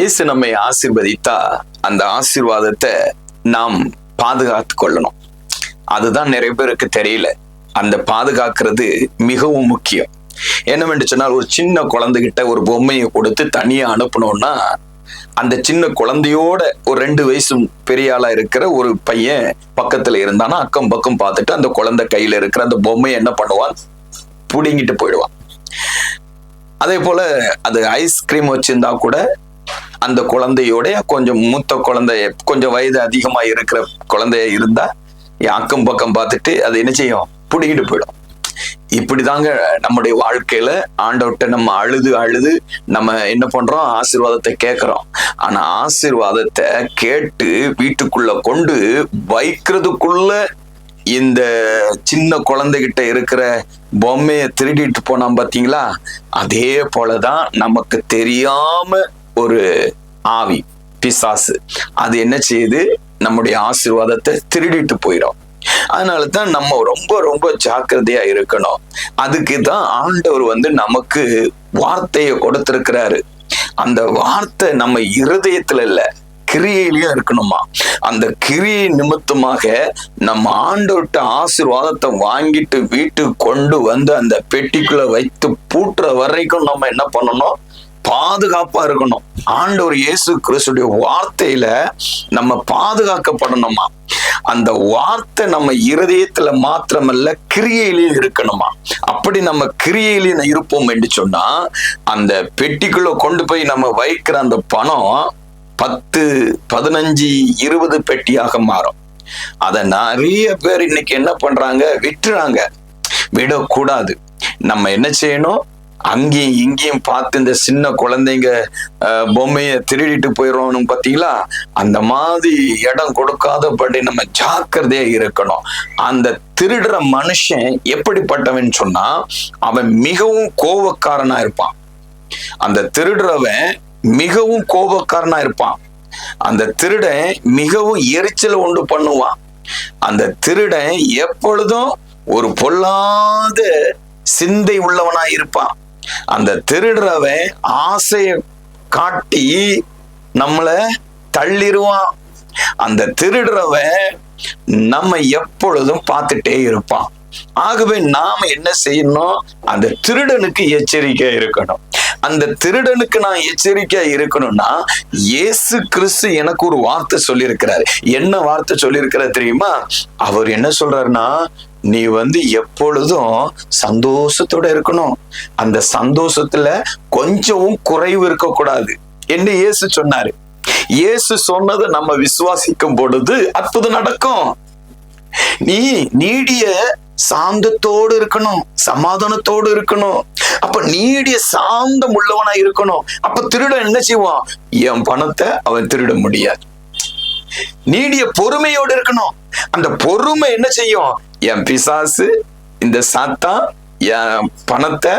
இயேசு நம்மை ஆசீர்வதித்தா அந்த ஆசீர்வாதத்தை நாம் பாதுகாத்து கொள்ளணும். அதுதான் நிறைய பேருக்கு தெரியல. அந்த பாதுகாக்கிறது மிகவும் முக்கியம். என்னவென்று சொன்னால், ஒரு சின்ன குழந்தைகிட்ட ஒரு பொம்மையை கொடுத்து தனியா அனுப்பணும்னா, அந்த சின்ன குழந்தையோட ஒரு 2 வயசு பெரிய ஆளா இருக்கிற ஒரு பையன் பக்கத்துல இருந்தானா, அக்கம் பக்கம் பார்த்துட்டு அந்த குழந்தை கையில இருக்கிற அந்த பொம்மையை என்ன பண்ணுவான், புடுங்கிட்டு போயிடுவான். அதே போல அது ஐஸ்கிரீம் வச்சிருந்தா கூட அந்த குழந்தையோட கொஞ்சம் மூத்த குழந்தை, கொஞ்சம் வயது அதிகமா இருக்கிற குழந்தைய இருந்தா அக்கம் பக்கம் பார்த்துட்டு அது என்ன செய்யும், புடிங்கிட்டு போயிடும். இப்படிதாங்க நம்முடைய வாழ்க்கையில ஆண்டவர்கிட்ட நம்ம அழுது நம்ம என்ன பண்றோம், ஆசீர்வாதத்தை கேட்கிறோம். ஆனா ஆசீர்வாதத்தை கேட்டு வீட்டுக்குள்ள கொண்டு வைக்கிறதுக்குள்ள இந்த சின்ன குழந்தைகிட்ட இருக்கிற பொம்மையை திருடிட்டு போனான் பாத்தீங்களா? அதே போலதான் நமக்கு தெரியாம ஒரு ஆவி, பிசாசு, அது என்ன செய்யுது, நம்முடைய ஆசீர்வாதத்தை திருடிட்டு போயிடும். அதனாலதான் நம்ம ரொம்ப ரொம்ப ஜாக்கிரதையா இருக்கணும். அதுக்குதான் ஆண்டவர் நமக்கு வார்த்தையை கொடுத்திருக்கிறாரு. அந்த வார்த்தை நம்ம இருதயத்துல இல்ல, கிரியையிலயும் இருக்கணுமா. அந்த கிரியை நிமித்தமாக நம்ம ஆண்டவர்கிட்ட ஆசீர்வாதத்தை வாங்கிட்டு வீட்டுக்கு கொண்டு வந்து அந்த பெட்டிக்குள்ள வைத்து பூட்டுற வரைக்கும் நம்ம என்ன பண்ணணும், பாதுகாப்பா இருக்கணும். ஆண்டவர் இயேசு கிறிஸ்துடைய வார்த்தையில நம்ம பாதுகாக்கப்படணுமா. அந்த வார்த்தை நம்ம இருதயத்துல மாத்திரமல்ல, கிரியையிலையும் இருக்கணுமா. அப்படி நம்ம கிரியையிலையும் இருப்போம் என்று சொன்னா, அந்த பெட்டிக்குள்ள கொண்டு போய் நம்ம வைக்கிற அந்த பணம் 10, 15, 20 பெட்டியாக மாறும். அத நிறைய பேர் இன்னைக்கு என்ன பண்றாங்க, விட்டுறாங்க. விடக்கூடாது. நம்ம என்ன செய்யணும், அங்கேயும் இங்கேயும் பார்த்து இந்த சின்ன குழந்தைங்க பொம்மையை திருடிட்டு போயிடுவோம் பாத்தீங்களா, அந்த மாதிரி இடம் கொடுக்காதபடி நம்ம ஜாக்கிரதையா இருக்கணும். அந்த திருடுற மனுஷன் எப்படிப்பட்டவன் சொன்னா, அவன் மிகவும் கோபக்காரனா இருப்பான். அந்த திருடுறவன் மிகவும் கோபக்காரனா இருப்பான். அந்த திருடன் மிகவும் எரிச்சலை உண்டு பண்ணுவான். அந்த திருடன் எப்பொழுதும் ஒரு பொல்லாத சிந்தை உள்ளவனா இருப்பான். அந்த திருடுறவன் ஆசையை காட்டி நம்மள தள்ளிடுவான். அந்த திருடுறவன் நம்ம எப்பொழுதும் பார்த்துட்டே இருப்பான். ஆகவே நாம என்ன செய்யணும், அந்த திருடனுக்கு எச்சரிக்கையா இருக்கணும். அந்த திருடனுக்கு நான் எச்சரிக்கையா இருக்கணும்னா, இயேசு கிறிஸ்து எனக்கு ஒரு வார்த்தை சொல்லியிருக்கிறாரு. என்ன வார்த்தை சொல்லியிருக்கிறார் தெரியுமா? அவர் என்ன சொல்றாருன்னா, நீ எப்பொழுதும் சந்தோஷத்தோட இருக்கணும். அந்த சந்தோஷத்துல கொஞ்சமும் குறைவு இருக்கக்கூடாது என்று இயேசு சொன்னாரு. இயேசு சொன்னதை நம்ம விசுவாசிக்கும் பொழுது அற்புதம் நடக்கும். நீ நீடிய சாந்தத்தோடு இருக்கணும், சமாதானத்தோடு இருக்கணும். அப்ப நீடிய சாந்தம் உள்ளவனா இருக்கணும். அப்ப திருடன் என்ன செய்வான், என் பணத்தை அவன் திருட முடியாது. நீடிய பொறுமையோடு இருக்கணும். அந்த பொறுமை என்ன செய்யும், என் பிசாசு, இந்த சாத்தான் என் பணத்தை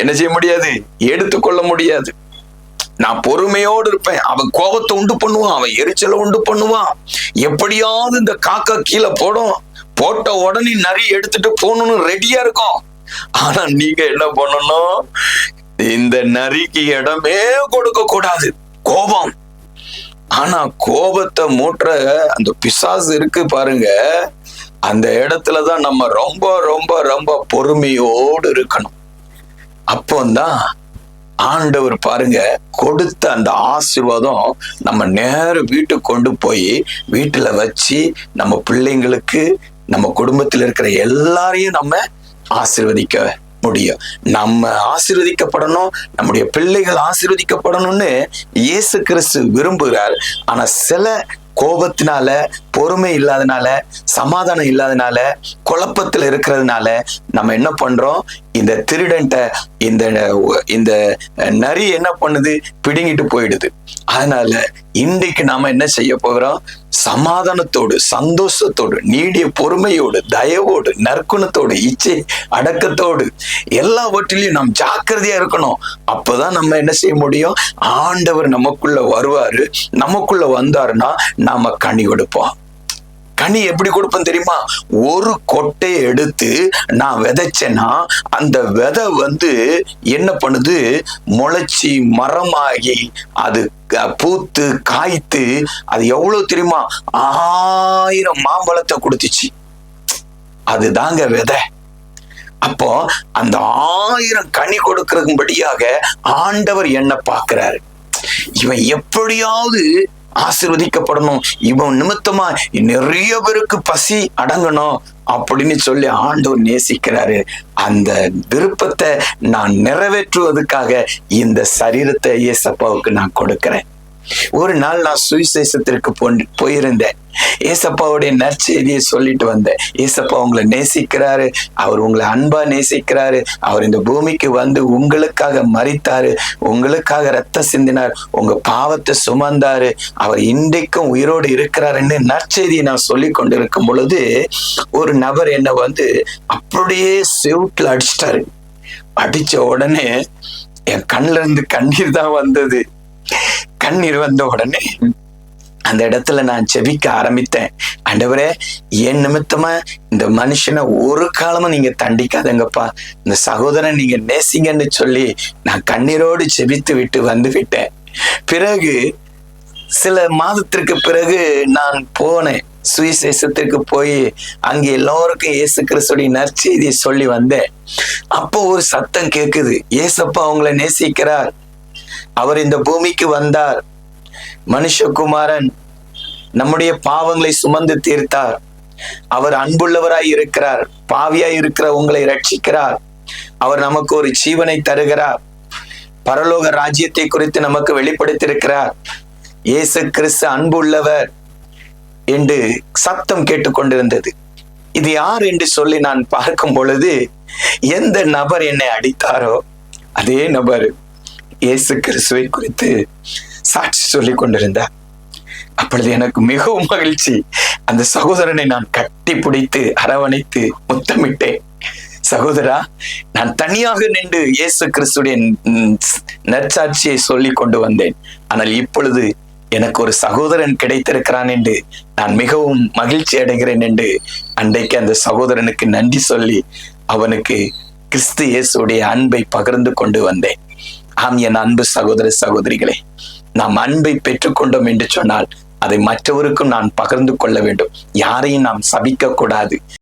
என்ன செய்ய முடியாது, எடுத்துக்கொள்ள முடியாது. நான் பொறுமையோடு இருப்பேன். அவன் கோபத்தை உண்டு பண்ணுவான், அவன் எரிச்சலை உண்டு பண்ணுவான். எப்படியாவது இந்த காக்கா கீழே போட்ட உடனே நிறைய எடுத்துட்டு போகணும்னு ரெடியா இருக்கும். ஆனா நீங்க என்ன பண்ணணும், இந்த நரிக்கு இடமே கொடுக்க கூடாது. கோபம். ஆனா கோபத்தை மூட்டுற அந்த பிசாசு இருக்கு பாருங்க, அந்த இடத்துலதான் நம்ம ரொம்ப ரொம்ப ரொம்ப பொறுமையோடு இருக்கணும். அப்போதான் ஆண்டவர் பாருங்க கொடுத்த அந்த ஆசீர்வாதம் நம்ம நேரம் வீட்டுக்கு கொண்டு போய் வீட்டுல வச்சு நம்ம பிள்ளைங்களுக்கு, நம்ம குடும்பத்தில் இருக்கிற எல்லாரையும் நம்ம ஆசீர்வதிக்க முடியும். நம்ம ஆசீர்வதிக்கப்படணும், நம்முடைய பிள்ளைகள் ஆசீர்வதிக்கப்படணும்னு இயேசு கிறிஸ்து விரும்புகிறார். ஆனா சில கோபத்தினால, பொறுமை இல்லாதனால, சமாதானம் இல்லாதனால, குழப்பத்துல இருக்கிறதுனால நம்ம என்ன பண்றோம், இந்த திருடன்ட்ட இந்த நரி என்ன பண்ணுது, பிடுங்கிட்டு போயிடுது. அதனால இன்றைக்கு நாம என்ன செய்ய போகிறோம், சமாதானத்தோடு, சந்தோஷத்தோடு, நீடிய பொறுமையோடு, தயவோடு, நற்குணத்தோடு, இச்சை அடக்கத்தோடு எல்லாவற்றிலையும் நாம் ஜாக்கிரதையா இருக்கணும். அப்பதான் நம்ம என்ன செய்ய முடியும், ஆண்டவர் நமக்குள்ள வருவாரு. நமக்குள்ள வந்தாருன்னா நாம கனி கொடுப்போம். கனி எப்படி கொடுப்பேன் தெரியுமா? ஒரு கொட்டையை எடுத்து நான் விதைச்சேன்னா அந்த விதை என்ன பண்ணுது? முளைச்சி மரமாகி அது பூத்து காய்த்து அது எவ்வளவு தெரியுமா? 1000 மாம்பழத்தை கொடுத்துச்சு. அதுதாங்க விதை. அப்போ அந்த 1000 கனி கொடுக்கிறபடியாக ஆண்டவர் என்ன பார்க்கிறாரு. இவன் எப்படியாவது ஆசீர்வதிக்கப்படணும், இவன் நிமித்தமா நிறைய பேருக்கு பசி அடங்கணும் அப்படின்னு சொல்லி ஆண்டவர் நேசிக்கிறாரு. அந்த விருப்பத்தை நான் நிறைவேற்றுவதற்காக இந்த சரீரத்தை ஏசப்பாவுக்கு நான் கொடுக்கிறேன். ஒரு நாள் நான் சுவிசேஷத்திற்கு போயிருந்தேன். ஏசப்பாவுடைய நற்செய்தியை சொல்லிட்டு வந்தேன். ஏசப்பா உங்களை நேசிக்கிறாரு, அவர் உங்களை அன்பா நேசிக்கிறாரு, அவர் இந்த பூமிக்கு உங்களுக்காக மரித்தாரு, உங்களுக்காக ரத்தம் சிந்தினார், உங்க பாவத்தை சுமந்தாரு, அவர் இன்றைக்கும் உயிரோடு இருக்கிறாருன்னு நற்செய்தியை நான் சொல்லி கொண்டிருக்கும் பொழுது ஒரு நபர் என்ன அப்படியே செவுட்டுல அடிச்சிட்டாரு. அடிச்ச உடனே என் கண்ணுல இருந்து கண்ணீர் தான் வந்தது. கண்ணீர் வந்த உடனே அந்த இடத்துல நான் ஜெபிக்க ஆரம்பித்தேன். ஆண்டவரே, என் நிமித்தமா இந்த மனுஷனை ஒரு காலமும் நீங்க தண்டிக்காதங்கப்பா, இந்த சகோதரன் நீங்க நேசிங்கன்னு சொல்லி நான் கண்ணீரோடு ஜெபித்து விட்டு விட்டேன். பிறகு சில மாதத்திற்கு பிறகு நான் போனேன், சுவிசேஷத்திற்கு போய் அங்கே எல்லோருக்கும் இயேசு கிறிஸ்துடைய நற்செய்தியை சொல்லி வந்தேன். அப்போ ஒரு சத்தம் கேக்குது, ஏசப்பா உங்களை நேசிக்கிறார், அவர் இந்த பூமிக்கு வந்தார், மனுஷகுமாரன் நம்முடைய பாவங்களை சுமந்து தீர்த்தார், அவர் அன்புள்ளவராய் இருக்கிறார், பாவியாய் இருக்கிற உங்களை ரட்சிக்கிறார், அவர் நமக்கு ஒரு ஜீவனை தருகிறார், பரலோக ராஜ்யத்தை குறித்து நமக்கு வெளிப்படுத்தியிருக்கிறார், இயேசு கிறிஸ்து அன்புள்ளவர் என்று சத்தம் கேட்டுக்கொண்டிருந்தது. இது யார் என்று சொல்லி நான் பார்க்கும் பொழுது எந்த நபர் என்னை அடித்தாரோ அதே நபர் இயேசு கிறிஸ்துவை குறித்து சாட்சி சொல்லி கொண்டிருந்தார். அப்பொழுது எனக்கு மிகவும் மகிழ்ச்சி. அந்த சகோதரனை நான் கட்டி பிடித்து அரவணைத்து முத்தமிட்டேன். சகோதரா, நான் தனியாக நின்று இயேசு கிறிஸ்துடைய நற்சாட்சியை சொல்லி கொண்டு வந்தேன். ஆனால் இப்பொழுது எனக்கு ஒரு சகோதரன் கிடைத்திருக்கிறான் என்று நான் மிகவும் மகிழ்ச்சி அடைகிறேன் என்று அன்றைக்கு அந்த சகோதரனுக்கு நன்றி சொல்லி அவனுக்கு கிறிஸ்து இயேசுடைய அன்பை பகிர்ந்து கொண்டு வந்தேன். ஆம், என் அன்பு சகோதர சகோதரிகளே, நாம் அன்பை பெற்றுக்கொண்டோம் என்று சொன்னால் அதை மற்றவருக்கும் நான் பகிர்ந்து கொள்ள வேண்டும். யாரையும் நாம் சபிக்க கூடாது.